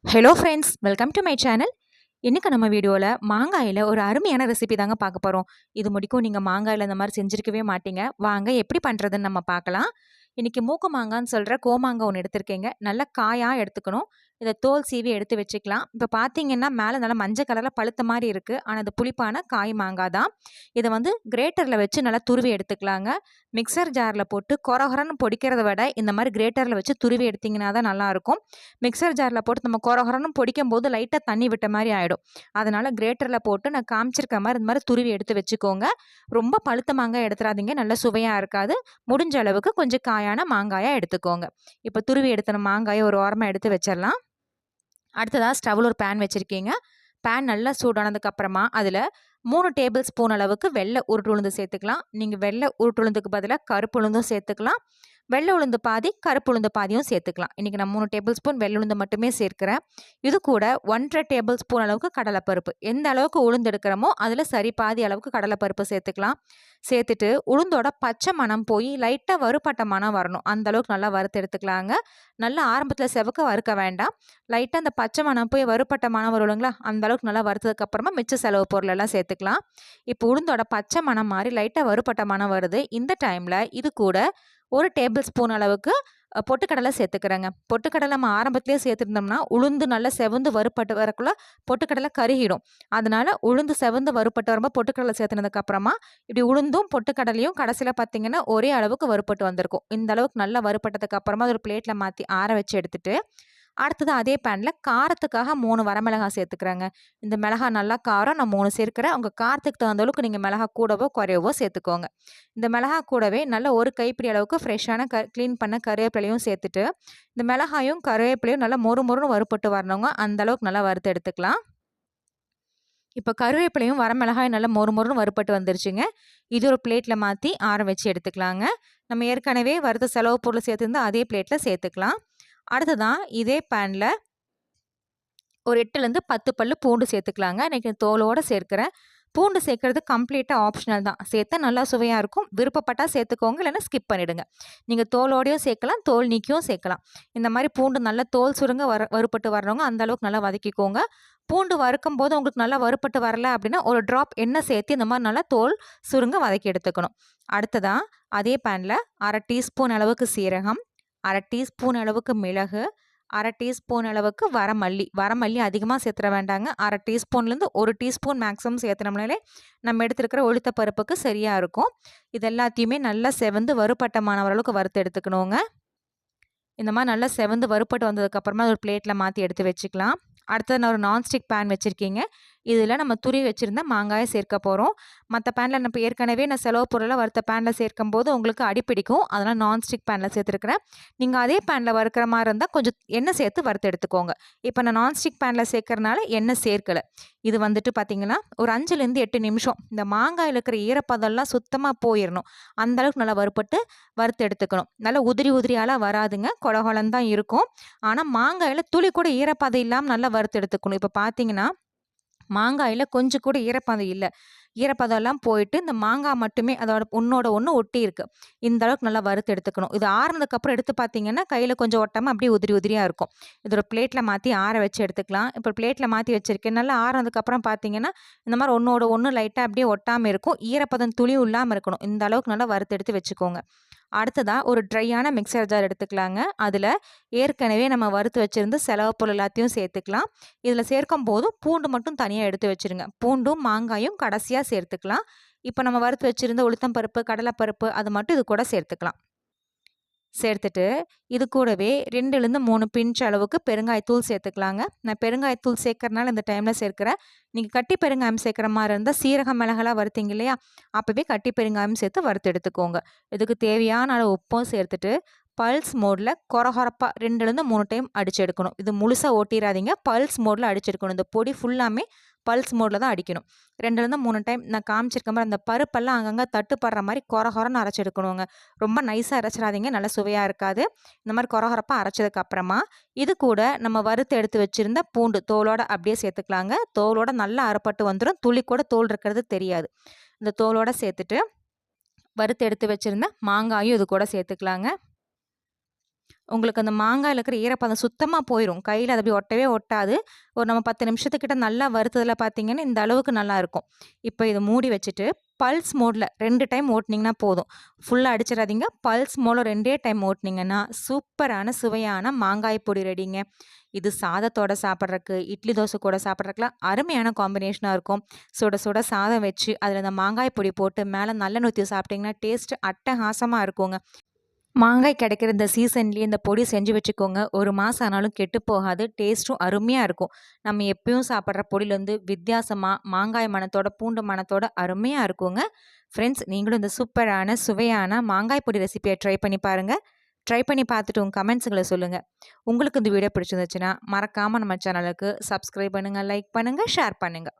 Hello friends, welcome to my channel. இன்னைக்கு நம்ம வீடியோவில் மாங்காயில் ஒரு அருமையான ரெசிபி தாங்க பார்க்க போகிறோம். இது முடிக்கும் நீங்கள் மாங்காயில் இந்த மாதிரி செஞ்சுருக்கவே மாட்டீங்க. வாங்க எப்படி பண்ணுறதுன்னு நம்ம பார்க்கலாம். இன்றைக்கி மூக்கு மாங்கான்னு சொல்கிற கோமாங்காய் ஒன்று எடுத்திருக்கேங்க. நல்லா காயாக எடுத்துக்கணும். இதை தோல் சீவி எடுத்து வச்சுக்கலாம். இப்போ பார்த்தீங்கன்னா மேலே நல்லா மஞ்சள் கலரில் பழுத்த மாதிரி இருக்குது. ஆனால் அது புளிப்பான காய் மாங்காய் தான். இதை வந்து கிரேட்டரில் வச்சு நல்லா துருவி எடுத்துக்கலாங்க. மிக்சர் ஜாரில் போட்டு கொரகொரன்னு பொடிக்கிறத விட இந்த மாதிரி கிரேட்டரில் வச்சு துருவி எடுத்திங்கன்னா தான் நல்லாயிருக்கும். மிக்சர் ஜாரில் போட்டு நம்ம கொரகொரன்னு பொடிக்கும் போது லைட்டாக தண்ணி விட்ட மாதிரி ஆகிடும். அதனால் கிரேட்டரில் போட்டு நான் காமிச்சிருக்க மாதிரி இந்த மாதிரி துருவி எடுத்து வச்சுக்கோங்க. ரொம்ப பழுத்த மாங்காய் எடுத்துடாதீங்க, நல்ல சுவையாக இருக்காது. முடிஞ்ச அளவுக்கு கொஞ்சம் காயான மாங்காயாக எடுத்துக்கோங்க. இப்போ துருவி எடுத்த மாங்காயை ஒரு ஓரமாக எடுத்து வச்சிடலாம். அடுத்ததாக ஸ்டவ்வில் ஒரு பேன் வச்சுருக்கீங்க. பேன் நல்லா சூடானதுக்கப்புறமா அதில் 3 டேபிள் ஸ்பூன் அளவுக்கு வெள்ளை உருட்டு உளுந்து சேர்த்துக்கலாம். நீங்கள் வெள்ளை உருட்டு உளுந்துக்கு பதிலாக கருப்பு உளுந்தும் சேர்த்துக்கலாம். வெள்ளை உளுந்து பாதி, கருப்பு உளுந்து பாதியும் சேர்த்துக்கலாம். இன்றைக்கி நான் 3 டேபிள் ஸ்பூன் வெள்ளை உளுந்து மட்டுமே சேர்க்கிறேன். இது கூட 1½ டேபிள் ஸ்பூன் அளவுக்கு கடலைப்பருப்பு. எந்த அளவுக்கு உளுந்து எடுக்கிறோமோ அதில் சரி பாதி அளவுக்கு கடலைப்பருப்பு சேர்த்துக்கலாம். சேர்த்துட்டு உளுந்தோட பச்சை மணம் போய் லைட்டாக வறுபட்ட மணம் வரணும். அந்த அளவுக்கு நல்லா வறுத்து எடுத்துக்கலாங்க. நல்லா ஆரம்பத்தில் செவக்க வறுக்க வேண்டாம். லைட்டாக அந்த பச்சை மணம் போய் வறுபட்ட மணம் வருங்களா, அந்த அளவுக்கு நல்லா வறுத்ததுக்கப்புறமா மிச்ச செலவு பொருளெல்லாம் சேர்த்துக்கலாம். இப்போ உளுந்தோட பச்சை மணம் மாதிரி லைட்டாக வறுபட்ட மணம் வருது. இந்த டைமில் இது கூட 1 டேபிள் ஸ்பூன் அளவுக்கு பொட்டுக்கடலை சேர்த்துக்கிறேங்க. பொட்டுக்கடலை நம்ம ஆரம்பத்திலே சேர்த்துருந்தோம்னா உளுந்து நல்லா செவந்து வறுப்பட்டு வரக்குள்ள பொட்டுக்கடலை கருகிடும். அதனால உளுந்து செவந்து வறுப்பட்டு வரும்போது பொட்டுக்கடலை சேர்த்துனதுக்கப்புறமா இப்படி உளுந்தும் பொட்டுக்கடலையும் கடைசியில் பார்த்தீங்கன்னா ஒரே அளவுக்கு வறுப்பட்டு வந்திருக்கும். இந்த அளவுக்கு நல்லா வறுப்பட்டதுக்கு அப்புறமா ஒரு பிளேட்டில் மாற்றி ஆற வச்சு எடுத்துட்டு அடுத்தது அதே பேனில் காரத்துக்காக 3 வரமிளகாய் சேர்த்துக்கிறேங்க. இந்த மிளகாய் நல்லா காரம், நான் 3 சேர்க்கிறேன். உங்கள் காரத்துக்கு தகுந்த அளவுக்கு நீங்கள் மிளகாய் கூடவோ குறையவோ சேர்த்துக்கோங்க. இந்த மிளகாய் கூடவே நல்ல ஒரு கைப்பிடி அளவுக்கு ஃப்ரெஷ்ஷான க்ளீன் பண்ண கருவேப்பிலையும் சேர்த்துட்டு இந்த மிளகாயும் கருவேப்பிலையும் நல்லா மொறு மொறுன்னு வறுப்பட்டு வரணுங்க. அந்தளவுக்கு நல்லா வறுத்து எடுத்துக்கலாம். இப்போ கருவேப்பிலையும் வரமிளகாயும் நல்லா மொறு மொறுன்னு வறுப்பட்டு வந்துருச்சுங்க. இது ஒரு பிளேட்டில் மாற்றி ஆற வச்சு எடுத்துக்கலாங்க. நம்ம ஏற்கனவே வறுத்த செலவு பொருள் சேர்த்துருந்தா அதே பிளேட்டில் சேர்த்துக்கலாம். அடுத்ததான் இதே பேனில் ஒரு 8லேருந்து 10 பல்லு பூண்டு சேர்த்துக்கலாங்க. இன்றைக்கி தோலோடு சேர்க்குறேன். பூண்டு சேர்க்குறது கம்ப்ளீட்டாக ஆப்ஷனல் தான். சேர்த்தா நல்லா சுவையாக இருக்கும். விருப்பப்பட்டால் சேர்த்துக்கோங்க, இல்லைன்னா ஸ்கிப் பண்ணிவிடுங்க. நீங்கள் தோலோடையும் சேர்க்கலாம், தோல் நீக்கியும் சேர்க்கலாம். இந்த மாதிரி பூண்டு நல்லா தோல் சுருங்க வறுப்பட்டு வர்றவங்க அந்தளவுக்கு நல்லா வதக்கிக்கோங்க. பூண்டு வறுக்கும் போது உங்களுக்கு நல்லா வறுப்பட்டு வரல அப்படின்னா ஒரு ட்ராப் எண்ணெய் சேர்த்து இந்த மாதிரி நல்லா தோல் சுருங்க வதக்கி எடுத்துக்கணும். அடுத்ததாக அதே பேனில் 1/2 டீஸ்பூன் அளவுக்கு சீரகம், 1/2 டீஸ்பூன் அளவுக்கு மிளகு, 1/2 டீஸ்பூன் அளவுக்கு வரமல்லி அதிகமாக சேர்த்துட வேண்டாங்க. 1/2 டீஸ்பூன்லேருந்து 1 டீஸ்பூன் மேக்ஸிமம் சேர்த்துனோம்னாலே நம்ம எடுத்துருக்கிற உளுத்த பருப்புக்கு சரியாக இருக்கும். இது எல்லாத்தையுமே நல்லா செவந்து வறுபட்டமான அளவுக்கு வறுத்து எடுத்துக்கணுங்க. இந்த மாதிரி நல்லா செவந்து வறுப்பட்டு வந்ததுக்கப்புறமா ஒரு பிளேட்டில் மாற்றி எடுத்து வச்சுக்கலாம். அடுத்தது நான் ஒரு நான்ஸ்டிக் பேன் வச்சுருக்கீங்க. இதில் நம்ம துருவி வச்சுருந்த மாங்காயை சேர்க்க போகிறோம். மற்ற பேனில் நம்ம ஏற்கனவே நான் செலவு பொருளை வறுத்த பேனில் சேர்க்கும் போது உங்களுக்கு அடிப்பிடிக்கும். அதனால் நான்ஸ்டிக் பேனில் சேர்த்துருக்குறேன். நீங்கள் அதே பேனில் வறுக்கிற மாதிரி இருந்தால் கொஞ்சம் எண்ணெய் சேர்த்து வறுத்து எடுத்துக்கோங்க. இப்போ நான் நான்ஸ்டிக் பேனில் சேர்க்கறனால எண்ணெய் சேர்க்கலை. இது வந்துட்டு பார்த்திங்கன்னா ஒரு 5லேருந்து 8 நிமிஷம் இந்த மாங்காயில் இருக்கிற ஈரப்பதம்லாம் சுத்தமாக போயிடணும். அந்தளவுக்கு நல்லா வறுத்து எடுத்துக்கணும். நல்லா உதிரியாலாம் வராதுங்க, கொலகொலன்னு தான் இருக்கும். ஆனால் மாங்காயில் துளி கூட ஈரப்பதம் இல்லாமல் நல்லா வறுத்து எடுத்துக்கணும். இப்போ பார்த்தீங்கன்னா மாங்காயில் கொஞ்சம் கூட ஈரப்பதம் இல்லை. ஈரப்பதம்லாம் போயிட்டு இந்த மாங்காய் மட்டுமே அதோட ஒன்றோட ஒன்று ஒட்டி இருக்குது. இந்த அளவுக்கு நல்லா வறுத்து எடுத்துக்கணும். இது ஆறுனதுக்கப்புறம் எடுத்து பார்த்தீங்கன்னா கையில் கொஞ்சம் ஒட்டாமல் அப்படியே உதிரியாக இருக்கும். இது ஒரு பிளேட்டில் மாற்றி ஆற வச்சு எடுத்துக்கலாம். இப்போ பிளேட்டில் மாற்றி வச்சுருக்கேன். நல்லா ஆறுனதுக்கப்புறம் பார்த்தீங்கன்னா இந்த மாதிரி ஒன்றோட ஒன்று லைட்டாக அப்படியே ஒட்டாமல் இருக்கும். ஈரப்பதம் துளியும் இல்லாமல் இருக்கணும். இந்த அளவுக்கு நல்லா வறுத்து எடுத்து வச்சுக்கோங்க. அடுத்ததாக ஒரு ட்ரையான மிக்சர் ஜார் எடுத்துக்கலாங்க. அதில் ஏற்கனவே நம்ம வறுத்து வச்சுருந்து செலவு பொருள் எல்லாத்தையும் சேர்த்துக்கலாம். இதில் சேர்க்கும் போது பூண்டு மட்டும் தனியாக எடுத்து வச்சுருங்க. பூண்டும் மாங்காயும் கடைசியாக சேர்த்துக்கலாம். இப்போ நம்ம வறுத்து வச்சுருந்த உளுத்தம்பருப்பு, கடலைப்பருப்பு அது மட்டும் இது கூட சேர்த்துக்கலாம். சேர்த்துட்டு இது கூடவே 2லேருந்து 3 பிஞ்ச் அளவுக்கு பெருங்காயத்தூள் சேர்த்துக்கலாங்க. நான் பெருங்காயத்தூள் சேர்க்கறனால இந்த டைமில் சேர்க்குறேன். நீங்கள் கட்டி பெருங்காயம் சேர்க்குற மாதிரி இருந்தால் சீரக மிளகெல்லாம் வறுத்தீங்க இல்லையா, அப்போவே கட்டி பெருங்காயம் சேர்த்து வறுத்து எடுத்துக்கோங்க. இதுக்கு தேவையான அளவு உப்பும் சேர்த்துட்டு பல்ஸ் மோடில் கொரகொரப்பாக 2லேருந்து 3 டைம் அடித்து எடுக்கணும். இது முழுசாக ஓட்டிடாதீங்க, பல்ஸ் மோடில் அடிச்செடுக்கணும். இந்த பொடி ஃபுல்லாமே பல்ஸ் மோடில் தான் அடிக்கணும். 2லேருந்து 3 டைம் நான் காமிச்சிருக்க மாதிரி அந்த பருப்பெல்லாம் அங்கங்கே தட்டுப்படுற மாதிரி கொரகொரன்னு அரைச்செடுக்கணுங்க. ரொம்ப நைஸாக அரைச்சிடாதீங்க, நல்லா சுவையாக இருக்காது. இந்த மாதிரி கொரகொரப்பாக அரைச்சதுக்கப்புறமா இது கூட நம்ம வறுத்து எடுத்து வச்சுருந்த பூண்டு தோலோடு அப்படியே சேர்த்துக்கலாங்க. தோலோடு நல்லா அரைப்பட்டு வந்துடும். துளி கூட தோல் இருக்கிறது தெரியாது. இந்த தோலோடு சேர்த்துட்டு வறுத்து எடுத்து வச்சுருந்த மாங்காயும் இது கூட சேர்த்துக்கலாங்க. உங்களுக்கு அந்த மாங்காயில இருக்கிற ஈரப்பதம் சுத்தமா போயிரும். கையில அது அப்படியே ஒட்டவே ஒட்டாது. ஒரு நம்ம 10 நிமிஷத்துக்கிட்ட நல்லா வறுத்ததுல பார்த்தீங்கன்னா, இந்த அளவுக்கு நல்லாயிருக்கும். இப்ப இத மூடி வச்சுட்டு, பல்ஸ் மோட்ல 2 டைம் ஓட்டுனீங்கன்னா போதும். ஃபுல்லா அடிச்சிடாதீங்க. பல்ஸ் மோட்ல 2டே டைம் ஓட்டுனீங்கன்னா, சூப்பரான சுவையான மாங்காய் பொடி ரெடிங்க. இது சாதத்தோட சாப்பிட்றக்கு, இட்லி தோசை கூட சாப்பிட்றதுக்குலாம் அருமையான காம்பினேஷனா இருக்கும். சுட சுட சாதம் வச்சு, அதில இந்த மாங்காய் பொடி போட்டு மேல நல்லெண்ணெய் ஊத்தி சாப்பிட்டீங்கன்னா, டேஸ்ட் அட்டகாசமா இருக்குங்க. மாங்காய் கிடைக்கிற இந்த சீசன்லேயே இந்த பொடி செஞ்சு வச்சுக்கோங்க. 1 மாசம் ஆனாலும் கெட்டு போகாது. டேஸ்ட்டும் அருமையா இருக்கும். நம்ம எப்பயும் சாப்பிட்ற பொடியிலேருந்து வித்தியாசமா மாங்காய் மணத்தோட, பூண்டு மணத்தோட அருமையா இருக்குங்க. ஃப்ரெண்ட்ஸ், நீங்களும் இந்த சூப்பரான, சுவையான மாங்காய் பொடி ரெசிபிய ட்ரை பண்ணி பாருங்க. ட்ரை பண்ணி பார்த்துட்டு உங்க கமெண்ட்ஸுங்கள சொல்லுங்க. உங்களுக்கு இந்த வீடியோ பிடிச்சிருந்துச்சுன்னா, மறக்காம நம்ம சேனலுக்கு சப்ஸ்கிரைப் பண்ணுங்க, லைக் பண்ணுங்க, ஷேர் பண்ணுங்க.